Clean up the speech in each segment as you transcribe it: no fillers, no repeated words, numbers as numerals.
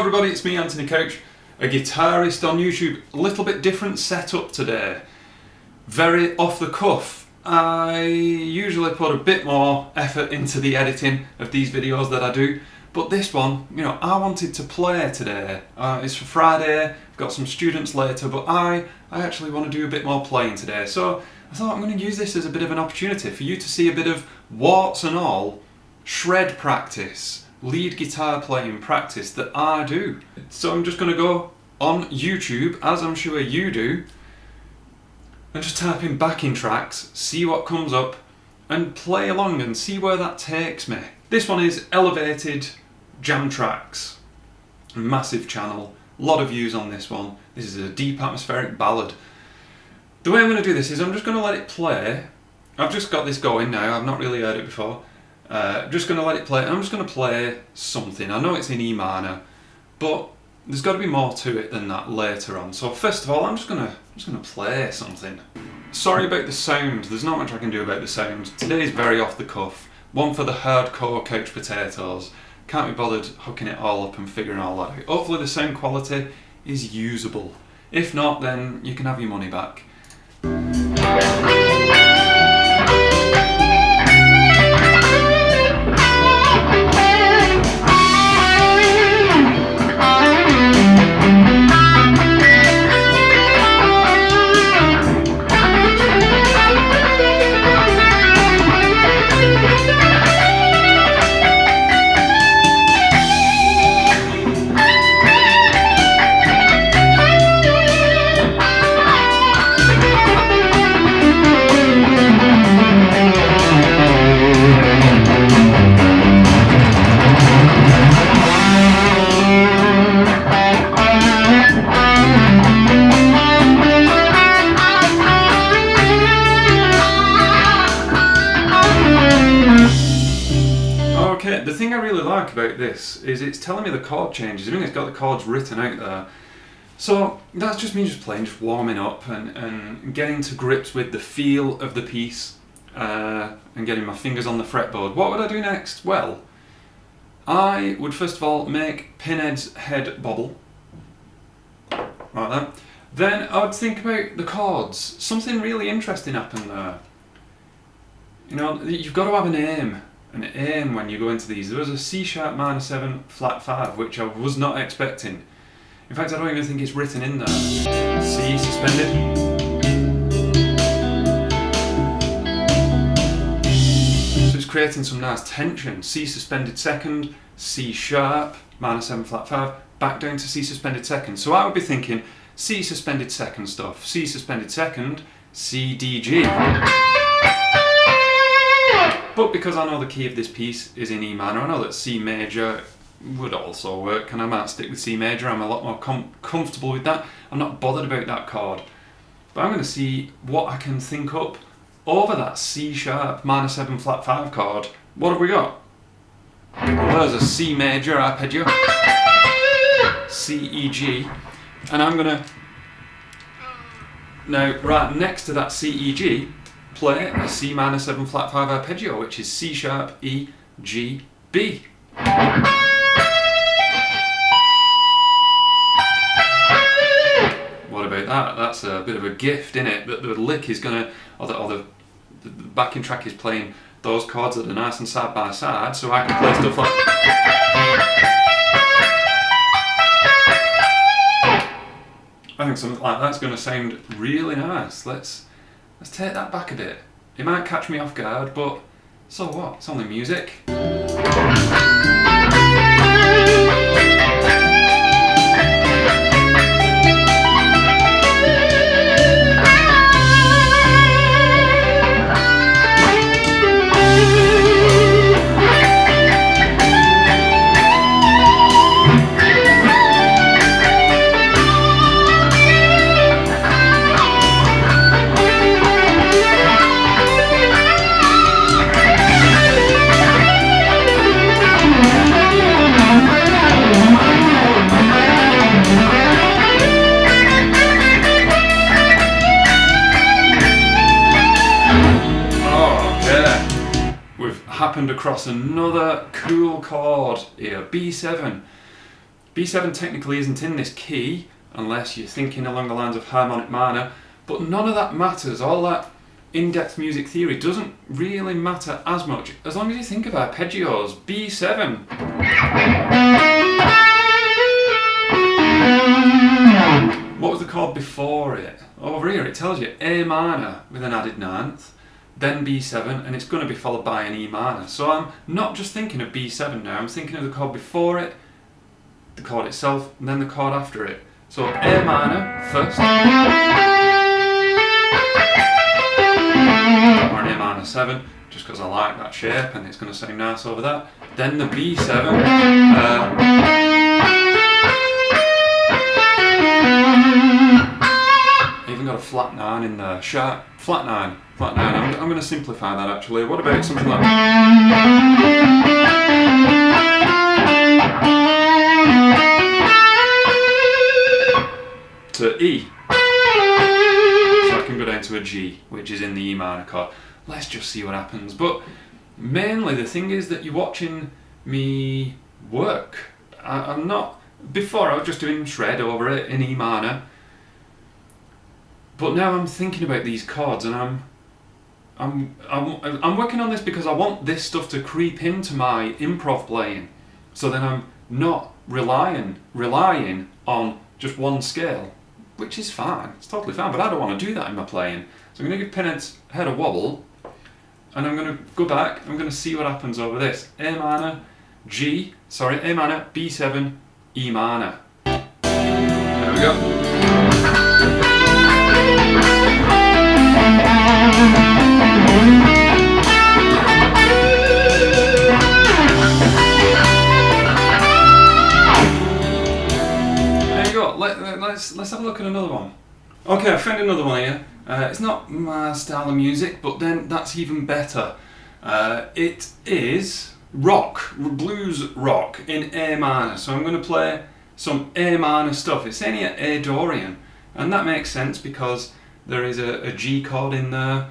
everybody, it's me, Anthony Couch, a guitarist on YouTube. A little bit different setup today. Very off the cuff. I usually put a bit more effort into the editing of these videos that I do, but this one, you know, I wanted to play today. It's for Friday, I've got some students later, but I actually want to do a bit more playing today. So I thought I'm going to use this as a bit of an opportunity for you to see a bit of warts and all shred practice, lead guitar playing practice that I do. So I'm just going to go on YouTube, as I'm sure you do, and just type in backing tracks, see what comes up, and play along and see where that takes me. This one is Elevated Jam Tracks. Massive channel, a lot of views on this one. This is a deep atmospheric ballad. The way I'm going to do this is I'm just going to let it play. I've just got this going now, I've not really heard it before. I'm just going to let it play, and I'm just going to play something. I know it's in E minor, but there's got to be more to it than that later on. So first of all, I'm just going to play something. Sorry about the sound, there's not much I can do about the sound. Today's very off the cuff. One for the hardcore couch potatoes. Can't be bothered hooking it all up and figuring all that out. Hopefully the sound quality is usable. If not, then you can have your money back. The thing I really like about this is it's telling me the chord changes. I mean, it's got the chords written out there. So that's just me just playing, just warming up and getting to grips with the feel of the piece and getting my fingers on the fretboard. What would I do next? Well, I would first of all make Pinhead's head bobble, like that. Then I would think about the chords. Something really interesting happened there. You know, you've got to have an aim when you go into these. There was a C sharp minor 7 flat 5, which I was not expecting. In fact, I don't even think it's written in there. C suspended. So it's creating some nice tension. C suspended second, C sharp, minor 7 flat 5, back down to C suspended second. So I would be thinking C suspended second stuff, C suspended second, C, D, G. But because I know the key of this piece is in E minor, I know that C major would also work, and I might stick with C major. I'm a lot more comfortable with that. I'm not bothered about that chord. But I'm going to see what I can think up over that C sharp minor 7 flat 5 chord. What have we got? Well, there's a C major arpeggio, C, E, G, and I'm going to, now right next to that C, E, G, play a C minor 7 flat 5 arpeggio, which is C sharp, E, G, B. What about that? That's a bit of a gift, isn't it? That the lick is gonna, or the backing track is playing those chords that are nice and side by side, so I can play stuff like. I think something like that's gonna sound really nice. Let's take that back a bit. It might catch me off guard, but so what? It's only music. Happened across another cool chord here, B7. B7 technically isn't in this key, unless you're thinking along the lines of harmonic minor, but none of that matters. All that in-depth music theory doesn't really matter as much, as long as you think of arpeggios. B7. What was the chord before it? Over here it tells you A minor with an added ninth, then B7, and it's going to be followed by an E minor. So I'm not just thinking of B7 now, I'm thinking of the chord before it, the chord itself, and then the chord after it. So A minor first, or an A minor 7, just because I like that shape and it's going to sound nice over that. Then the B7, even got a flat 9 in there, sharp, flat 9. I'm going to simplify that actually. What about something like to E? So I can go down to a G, which is in the E minor chord. Let's just see what happens. But mainly the thing is that you're watching me work. I'm not, before I was just doing shred over it in E minor, but now I'm thinking about these chords, and I'm working on this because I want this stuff to creep into my improv playing, so then I'm not relying on just one scale, which is fine, it's totally fine, but I don't want to do that in my playing. So I'm going to give Pinhead's head a wobble, and I'm going to go back, I'm going to see what happens over this. A minor, A minor, B7, E minor. There we go. There you go. Let's have a look at another one. Okay, I found another one here. It's not my style of music, but then that's even better. It is rock, blues rock in A minor. So I'm going to play some A minor stuff. It's saying here A Dorian, and that makes sense because there is a G chord in there.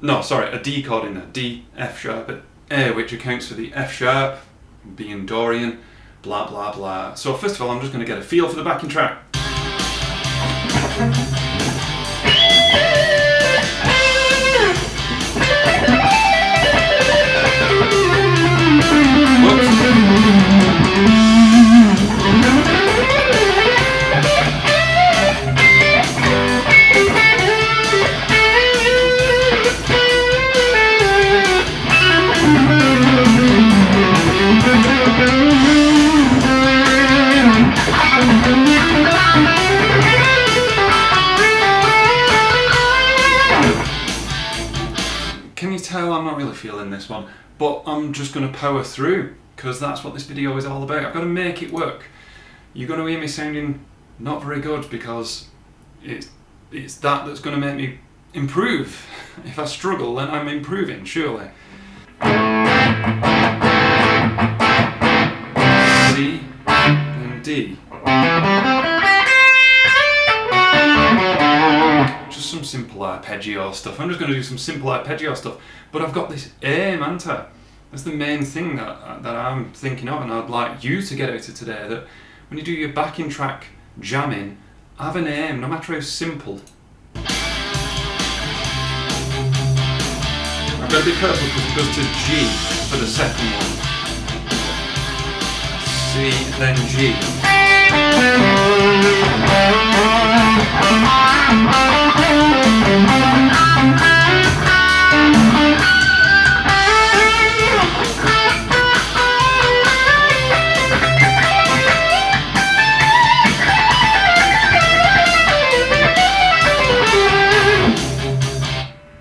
No, sorry, a D chord in there. D, F sharp, A, which accounts for the F sharp, being Dorian, blah blah blah. So first of all, I'm just going to get a feel for the backing track. Can you tell I'm not really feeling this one, but I'm just going to power through because that's what this video is all about. I've got to make it work. You're going to hear me sounding not very good because it's that that's going to make me improve. If I struggle, then I'm improving, surely. C and D. Just some simple arpeggio stuff. I'm just going to do some simple arpeggio stuff, but I've got this aim, haven't I? That's the main thing that I'm thinking of, and I'd like you to get out of today, that when you do your backing track jamming, have an aim, no matter how simple. I've got to be careful because it goes to G for the second one. C, then G.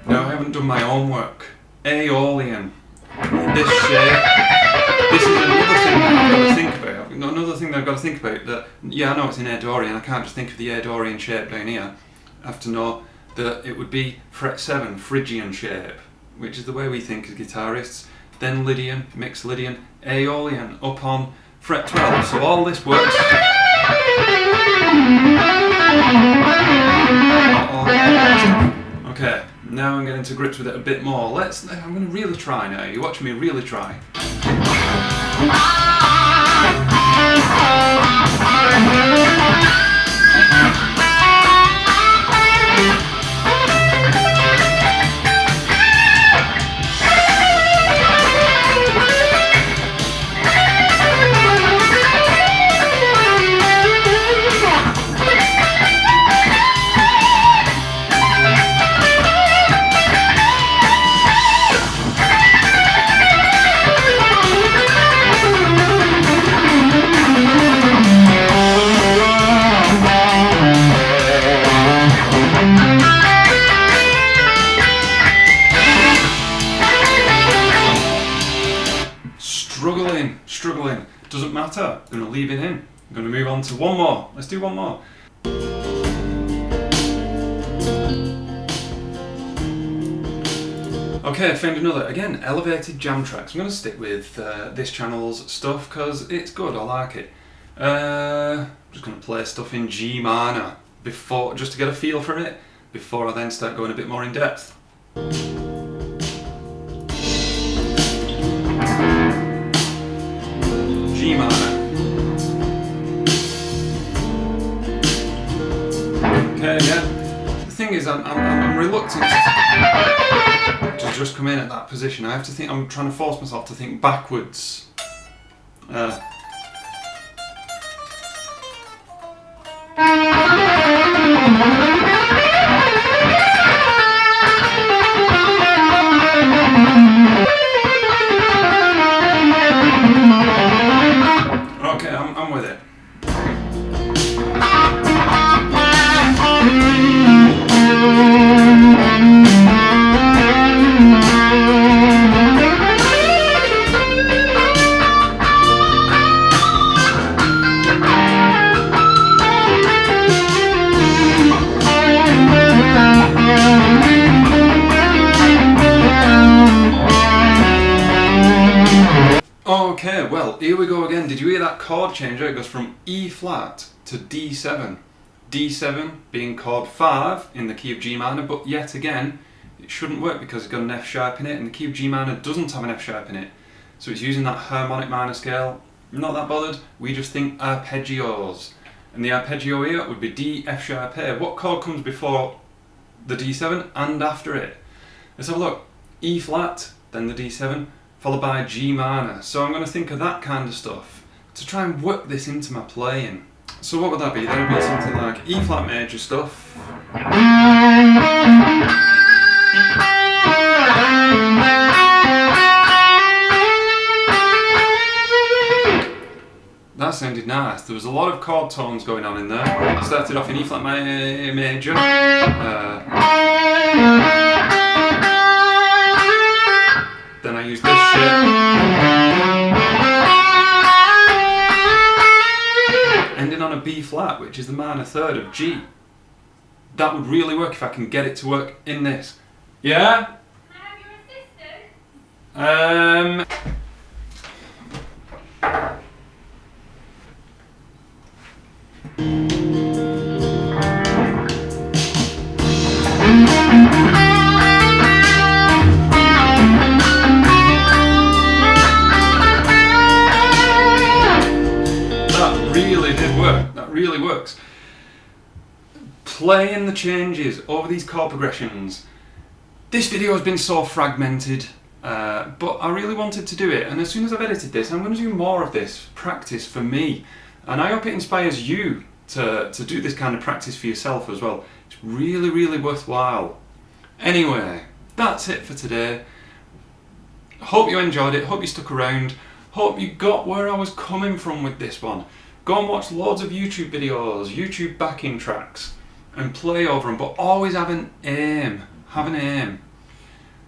Now I haven't done my homework. Aeolian. This shape. This is another thing that I've got to think about. Another thing that I've got to think about, that, yeah, I know it's in A Dorian, I can't just think of the A Dorian shape down here. I have to know that it would be fret 7, Phrygian shape, which is the way we think as guitarists. Then Lydian, mixed Lydian, Aeolian up on fret 12. So all this works. Okay, now I'm getting to grips with it a bit more. I'm going to really try now. You're watching me really try. struggling. Doesn't matter, I'm going to leave it in. I'm going to move on to one more. Let's do one more. Okay, I found another, again, elevated jam tracks. I'm going to stick with this channel's stuff because it's good, I like it. Just going to play stuff in G minor before, just to get a feel for it, before I then start going a bit more in depth. G minor. Okay, yeah. The thing is, I'm reluctant to just come in at that position. I have to think, I'm trying to force myself to think backwards. Okay, I'm with it. Okay, well, here we go again. Did you hear that chord change? It goes from E flat to D7. D7 being chord 5 in the key of G minor, but yet again, it shouldn't work because it's got an F sharp in it, and the key of G minor doesn't have an F sharp in it. So it's using that harmonic minor scale. Not that bothered, we just think arpeggios. And the arpeggio here would be D, F sharp A. What chord comes before the D7 and after it? Let's have a look. E flat, then the D7, followed by G minor. So I'm going to think of that kind of stuff to try and work this into my playing. So what would that be? That would be something like E flat major stuff. That sounded nice. There was a lot of chord tones going on in there. Started off in E flat major. Then I used this shit. Ending on a B flat, which is the minor third of G. That would really work if I can get it to work in this. Yeah? Can I have your assistant? That really works. Playing the changes over these chord progressions. This video has been so fragmented, but I really wanted to do it, and as soon as I've edited this, I'm going to do more of this practice for me, and I hope it inspires you to do this kind of practice for yourself as well. It's really worthwhile. Anyway, that's it for today. Hope you enjoyed it, hope you stuck around, hope you got where I was coming from with this one. Go and watch loads of YouTube videos, YouTube backing tracks, and play over them, but always have an aim. Have an aim.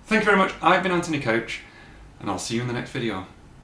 Thank you very much. I've been Anthony Couch, and I'll see you in the next video.